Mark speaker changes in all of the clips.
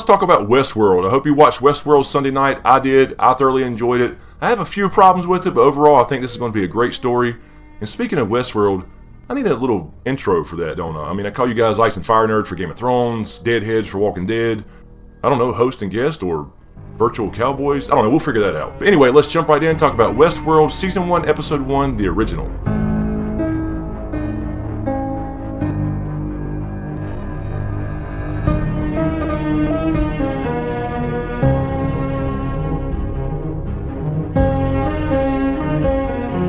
Speaker 1: let's talk about Westworld. I hope you watched Westworld Sunday night. I did. I thoroughly enjoyed it. I have a few problems with it, but overall I think this is going to be a great story. And speaking of Westworld, I need a little intro for that, don't I? I mean, I call you guys Ice and Fire Nerds for Game of Thrones, Deadheads for Walking Dead, I don't know, host and guest, or virtual cowboys. I don't know, we'll figure that out. But anyway, let's jump right in and talk about Westworld Season 1, Episode 1, the original.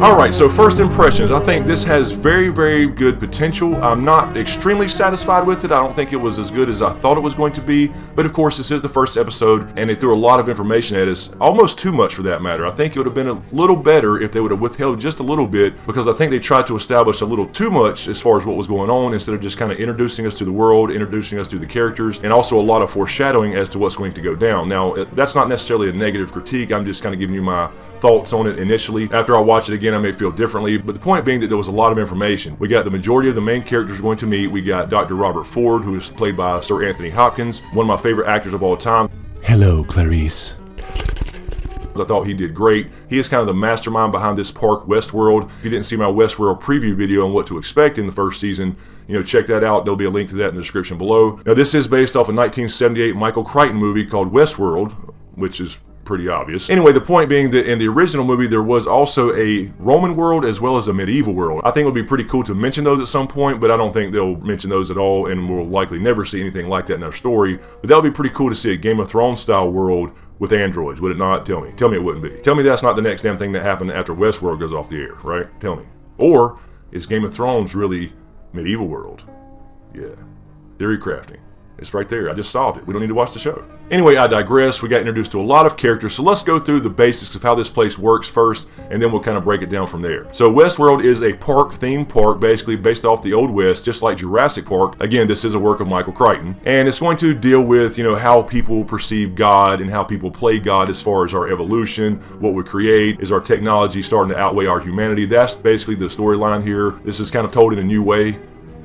Speaker 1: Alright, so first impressions. I think this has very, very good potential. I'm not extremely satisfied with it. I don't think it was as good as I thought it was going to be. But of course, this is the first episode, and they threw a lot of information at us. Almost too much for that matter. I think it would have been a little better if they would have withheld just a little bit, because I think they tried to establish a little too much as far as what was going on, instead of just kind of introducing us to the world, introducing us to the characters, and also a lot of foreshadowing as to what's going to go down. Now, that's not necessarily a negative critique. I'm just kind of giving you my thoughts on it initially. After I watch it again, I may feel differently, but the point being that there was a lot of information. We got the majority of the main characters going to meet. We got Dr. Robert Ford, who is played by Sir Anthony Hopkins, one of my favorite actors of all time.
Speaker 2: Hello, Clarice.
Speaker 1: I thought he did great. He is kind of the mastermind behind this park, Westworld. If you didn't see my Westworld preview video on what to expect in the first season, check that out. There'll be a link to that in the description below. Now, this is based off a 1978 Michael Crichton movie called Westworld, which is pretty obvious. Anyway, the point being that in the original movie, there was also a Roman world as well as a medieval world. I think it would be pretty cool to mention those at some point, but I don't think they'll mention those at all, and we'll likely never see anything like that in our story. But that would be pretty cool to see a Game of Thrones style world with androids, would it not? Tell me. Tell me it wouldn't be. Tell me that's not the next damn thing that happened after Westworld goes off the air, right? Tell me. Or is Game of Thrones really medieval world? Yeah. Theory crafting. It's right there. I just solved it. We don't need to watch the show. Anyway, I digress. We got introduced to a lot of characters, so let's go through the basics of how this place works first, and then we'll kind of break it down from there. So Westworld is a park-themed park, basically based off the Old West, just like Jurassic Park. Again, this is a work of Michael Crichton, and it's going to deal with, how people perceive God and how people play God as far as our evolution, what we create, is our technology starting to outweigh our humanity. That's basically the storyline here. This is kind of told in a new way.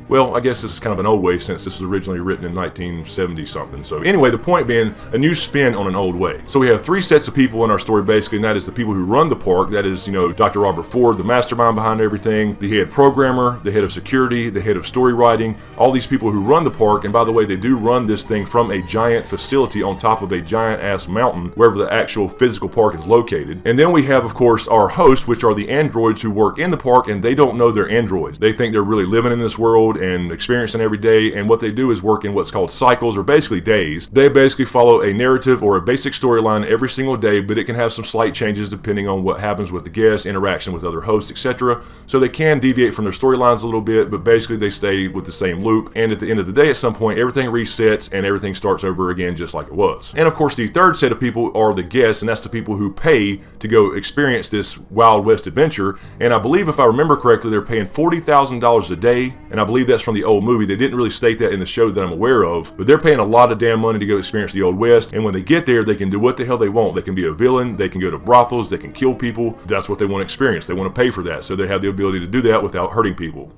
Speaker 1: Well, I guess this is kind of an old way since this was originally written in 1970 something. So anyway, the point being, a new spin on an old way. So we have three sets of people in our story basically, and that is the people who run the park. That is, Dr. Robert Ford, the mastermind behind everything, the head programmer, the head of security, the head of story writing, all these people who run the park. And by the way, they do run this thing from a giant facility on top of a giant ass mountain, wherever the actual physical park is located. And then we have, of course, our hosts, which are the androids who work in the park, and they don't know they're androids. They think they're really living in this world and experiencing every day, and what they do is work in what's called cycles, or basically days. They basically follow a narrative or a basic storyline every single day, but it can have some slight changes depending on what happens with the guests, interaction with other hosts, etc. So they can deviate from their storylines a little bit, but basically they stay with the same loop, and at the end of the day, at some point, everything resets and everything starts over again just like it was. And of course, the third set of people are the guests, and that's the people who pay to go experience this Wild West adventure. And I believe, if I remember correctly, they're paying $40,000 a day, and I believe that's from the old movie. They didn't really state that in the show that I'm aware of, but they're paying a lot of damn money to go experience the Old West, and when they get there, they can do what the hell they want. They can be a villain, they can go to brothels, they can kill people. That's what they want to experience. They want to pay for that, so they have the ability to do that without hurting people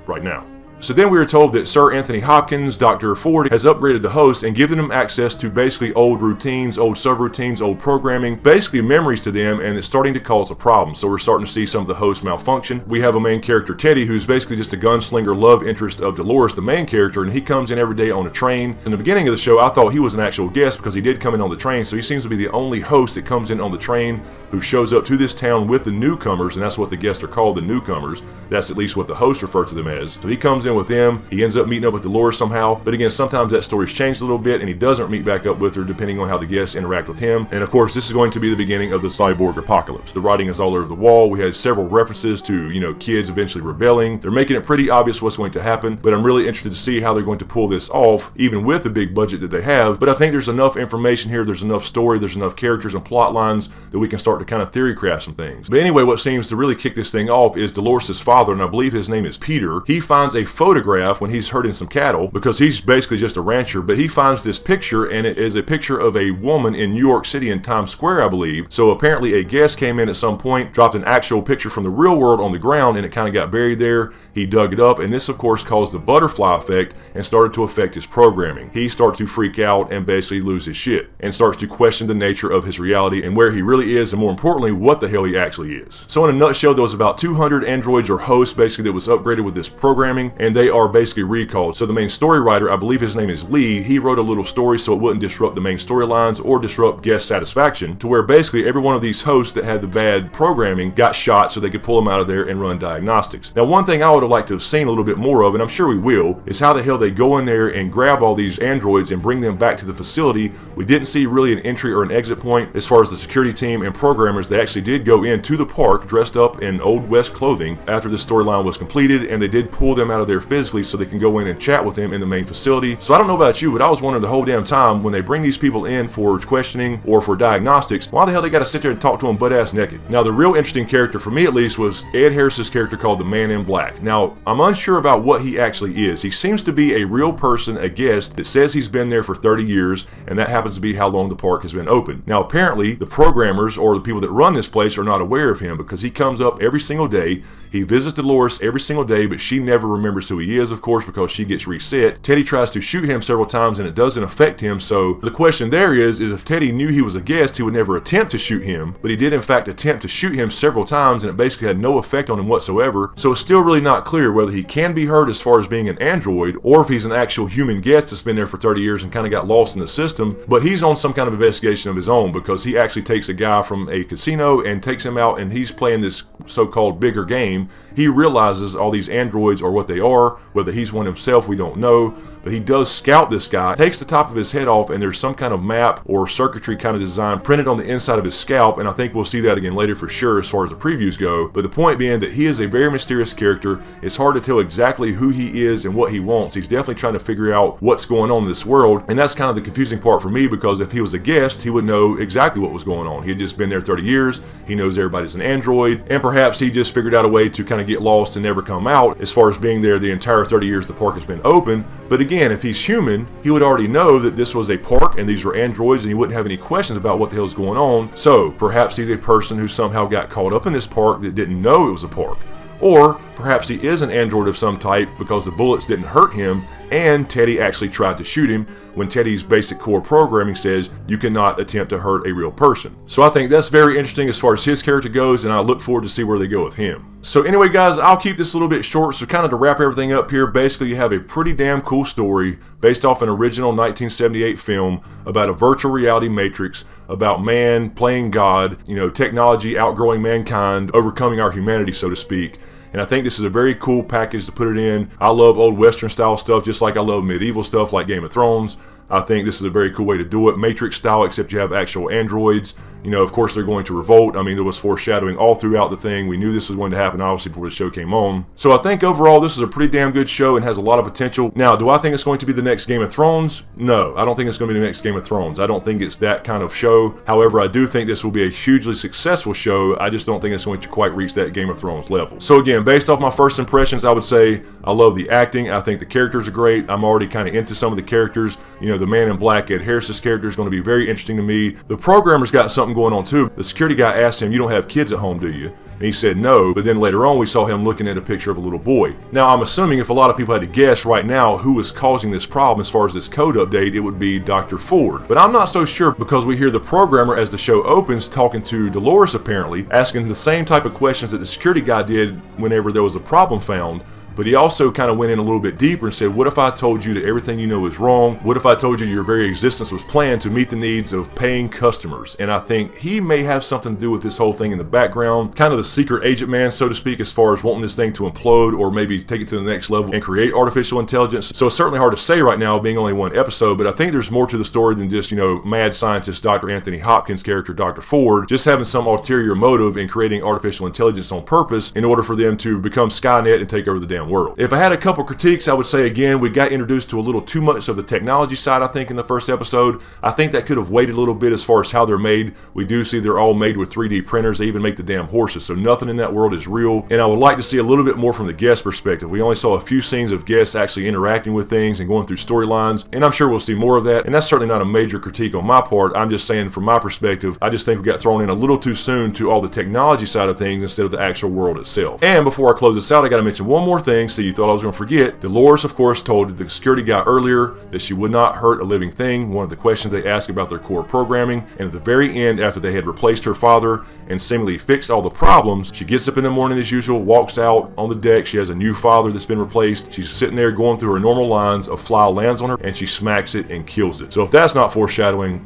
Speaker 1: right now. So then we were told that Sir Anthony Hopkins, Dr. Ford, has upgraded the hosts and given them access to basically old routines, old subroutines, old programming, basically memories to them, and it's starting to cause a problem. So we're starting to see some of the hosts malfunction. We have a main character, Teddy, who's basically just a gunslinger love interest of Dolores, the main character, and he comes in every day on a train. In the beginning of the show, I thought he was an actual guest because he did come in on the train, so he seems to be the only host that comes in on the train who shows up to this town with the newcomers, and that's what the guests are called, the newcomers. That's at least what the hosts refer to them as. So he comes in with them. He ends up meeting up with Dolores somehow, but again, sometimes that story's changed a little bit, and he doesn't meet back up with her depending on how the guests interact with him. And of course, this is going to be the beginning of the cyborg apocalypse. The writing is all over the wall. We had several references to, kids eventually rebelling. They're making it pretty obvious what's going to happen, but I'm really interested to see how they're going to pull this off, even with the big budget that they have. But I think there's enough information here, there's enough story, there's enough characters and plot lines that we can start to kind of theory craft some things. But anyway, what seems to really kick this thing off is Dolores' father, and I believe his name is Peter. He finds a photograph when he's herding some cattle, because he's basically just a rancher, but he finds this picture, and it is a picture of a woman in New York City in Times Square, I believe. So apparently a guest came in at some point, dropped an actual picture from the real world on the ground, and it kind of got buried there. He dug it up, and this of course caused the butterfly effect and started to affect his programming. He starts to freak out and basically lose his shit, and starts to question the nature of his reality and where he really is, and more importantly, what the hell he actually is. So in a nutshell, there was about 200 androids or hosts basically that was upgraded with this programming, and they are basically recalled. So the main story writer, I believe his name is Lee, he wrote a little story so it wouldn't disrupt the main storylines or disrupt guest satisfaction, to where basically every one of these hosts that had the bad programming got shot so they could pull them out of there and run diagnostics. Now, one thing I would have liked to have seen a little bit more of, and I'm sure we will, is how the hell they go in there and grab all these androids and bring them back to the facility. We didn't see really an entry or an exit point as far as the security team and programmers. They actually did go into the park dressed up in Old West clothing after the storyline was completed, and they did pull them out of there physically so they can go in and chat with them in the main facility. So I don't know about you, but I was wondering the whole damn time, when they bring these people in for questioning or for diagnostics, why the hell they gotta sit there and talk to them butt ass naked? Now, the real interesting character for me at least was Ed Harris's character called the Man in Black. Now, I'm unsure about what he actually is. He seems to be a real person, a guest that says he's been there for 30 years, and that happens to be how long the park has been open. Now, apparently the programmers or the people that run this place are not aware of him, because he comes up every single day. He visits Dolores every single day, but she never remembers who he is, of course, because she gets reset. Teddy tries to shoot him several times and it doesn't affect him. So the question there is if Teddy knew he was a guest, he would never attempt to shoot him, but he did in fact attempt to shoot him several times, and it basically had no effect on him whatsoever. So it's still really not clear whether he can be hurt as far as being an android, or if he's an actual human guest that's been there for 30 years and kind of got lost in the system. But he's on some kind of investigation of his own, because he actually takes a guy from a casino and takes him out, and he's playing this so-called bigger game. He realizes all these androids are what they are. Whether he's one himself, we don't know, but he does scout this guy, takes the top of his head off, and there's some kind of map or circuitry kind of design printed on the inside of his scalp, and I think we'll see that again later for sure as far as the previews go. But the point being that he is a very mysterious character. It's hard to tell exactly who he is and what he wants. He's definitely trying to figure out what's going on in this world, and that's kind of the confusing part for me, because if he was a guest, he would know exactly what was going on. He had just been there 30 years, he knows everybody's an android, and perhaps he just figured out a way to kind of get lost and never come out as far as being there the entire 30 years the park has been open. But again, if he's human, he would already know that this was a park and these were androids, and he wouldn't have any questions about what the hell is going on. So perhaps he's a person who somehow got caught up in this park that didn't know it was a park. Or perhaps he is an android of some type, because the bullets didn't hurt him and Teddy actually tried to shoot him, when Teddy's basic core programming says you cannot attempt to hurt a real person. So I think that's very interesting as far as his character goes, and I look forward to see where they go with him. So anyway guys, I'll keep this a little bit short. So kind of to wrap everything up here, basically you have a pretty damn cool story based off an original 1978 film about a virtual reality matrix, about man playing God, technology outgrowing mankind, overcoming our humanity, so to speak. And I think this is a very cool package to put it in. I love old Western style stuff, just like I love medieval stuff like Game of Thrones. I think this is a very cool way to do it. Matrix style, except you have actual androids. Of course they're going to revolt. I mean, there was foreshadowing all throughout the thing. We knew this was going to happen, obviously, before the show came on. So I think overall this is a pretty damn good show and has a lot of potential. Now, do I think it's going to be the next Game of Thrones? No, I don't think it's going to be the next Game of Thrones. I don't think it's that kind of show. However, I do think this will be a hugely successful show. I just don't think it's going to quite reach that Game of Thrones level. So again, based off my first impressions, I would say I love the acting. I think the characters are great. I'm already kind of into some of the characters. The Man in Black, Ed Harris's character, is going to be very interesting to me. The programmer's got something going on too. The security guy asked him, "You don't have kids at home, do you?" And he said no, but then later on we saw him looking at a picture of a little boy. Now I'm assuming if a lot of people had to guess right now who was causing this problem as far as this code update, it would be Dr. Ford. But I'm not so sure, because we hear the programmer as the show opens talking to Dolores, apparently, asking the same type of questions that the security guy did whenever there was a problem found. But he also kind of went in a little bit deeper and said, what if I told you that everything you know is wrong? What if I told you your very existence was planned to meet the needs of paying customers? And I think he may have something to do with this whole thing in the background, kind of the secret agent man, so to speak, as far as wanting this thing to implode or maybe take it to the next level and create artificial intelligence. So it's certainly hard to say right now, being only one episode, but I think there's more to the story than just, mad scientist Dr. Anthony Hopkins' character, Dr. Ford, just having some ulterior motive in creating artificial intelligence on purpose in order for them to become Skynet and take over the damn damn world. If I had a couple critiques, I would say again, we got introduced to a little too much of the technology side, I think, in the first episode. I think that could have waited a little bit as far as how they're made. We do see they're all made with 3D printers. They even make the damn horses, so nothing in that world is real. And I would like to see a little bit more from the guest perspective. We only saw a few scenes of guests actually interacting with things and going through storylines, and I'm sure we'll see more of that. And that's certainly not a major critique on my part. I'm just saying from my perspective, I just think we got thrown in a little too soon to all the technology side of things instead of the actual world itself. And before I close this out, I got to mention one more thing. So you thought I was going to forget. Dolores, of course, told the security guy earlier that she would not hurt a living thing. One of the questions they asked about their core programming. And at the very end, after they had replaced her father and seemingly fixed all the problems, she gets up in the morning as usual, walks out on the deck. She has a new father that's been replaced. She's sitting there going through her normal lines. A fly lands on her and she smacks it and kills it. So if that's not foreshadowing,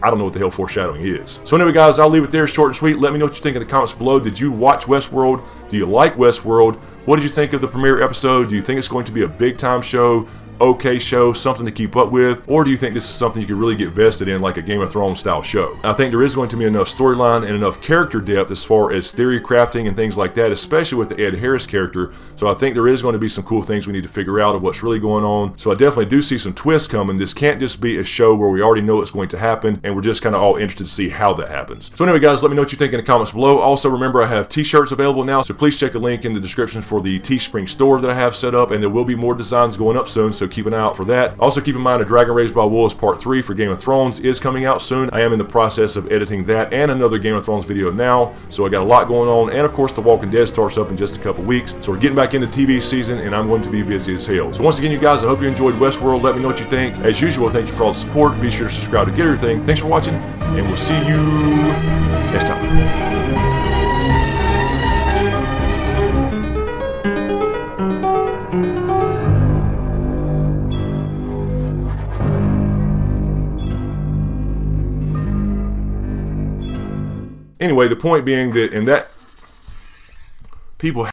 Speaker 1: I don't know what the hell foreshadowing is. So anyway, guys, I'll leave it there, short and sweet. Let me know what you think in the comments below. Did you watch Westworld? Do you like Westworld? What did you think of the premiere episode? Do you think it's going to be a big time show? Okay show, something to keep up with, or do you think this is something you could really get vested in, like a Game of Thrones style show? I think there is going to be enough storyline and enough character depth as far as theory crafting and things like that, especially with the Ed Harris character. So I think there is going to be some cool things we need to figure out of what's really going on. So I definitely do see some twists coming. This can't just be a show where we already know what's going to happen and we're just kind of all interested to see how that happens. So anyway, guys, let me know what you think in the comments below. Also, remember I have t-shirts available now, so please check the link in the description for the Teespring store that I have set up, and there will be more designs going up soon, so keep an eye out for that. Also, keep in mind, A Dragon Raised by Wolves Part 3 for Game of Thrones is coming out soon. I am in the process of editing that and another Game of Thrones video now, so I got a lot going on. And of course, The Walking Dead starts up in just a couple weeks, so we're getting back into TV season, and I'm going to be busy as hell. So once again, you guys, I hope you enjoyed Westworld. Let me know what you think. As usual, thank you for all the support. Be sure to subscribe to get everything. Thanks for watching, and we'll see you next time. Anyway, the point being that, people